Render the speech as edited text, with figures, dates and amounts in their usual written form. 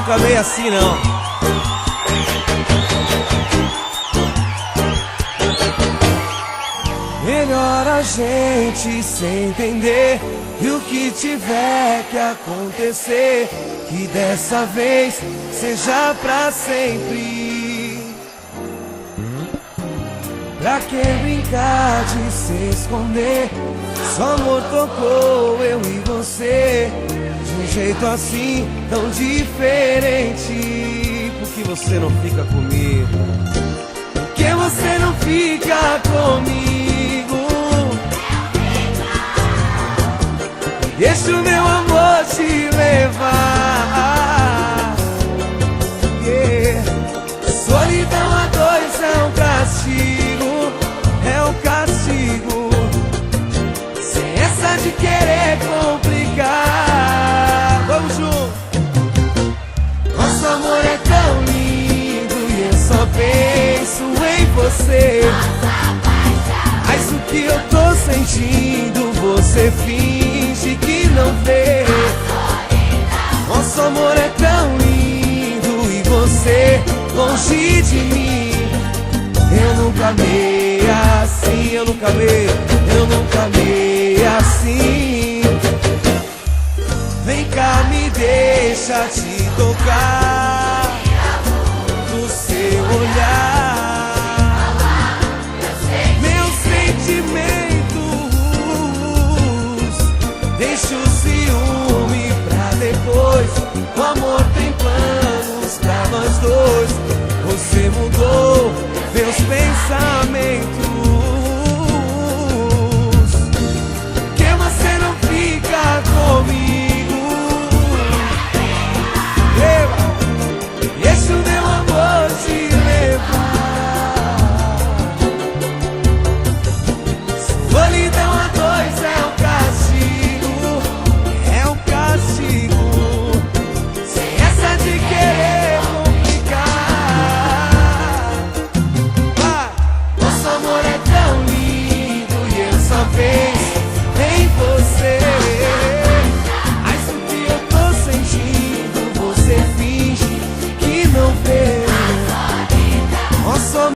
nunca amei assim não. Melhor a gente se entender, e o que tiver que acontecer, que dessa vez seja pra sempre. Pra que brincar de se esconder? Só amor tocou eu e você, de um jeito assim tão diferente. Por que você não fica comigo? Por que você não fica comigo? Deixa o meu amor te levar, yeah. Solidão a dois é um castigo, é um castigo. Sem essa de querer complicar. Vamos junto. Nosso amor é tão lindo e eu só penso em você. Mas o que eu tô sentindo você finge que não vê. Nosso amor é tão lindo e você longe de mim. Eu nunca amei assim, eu nunca amei assim. Vem cá, me deixa te tocar.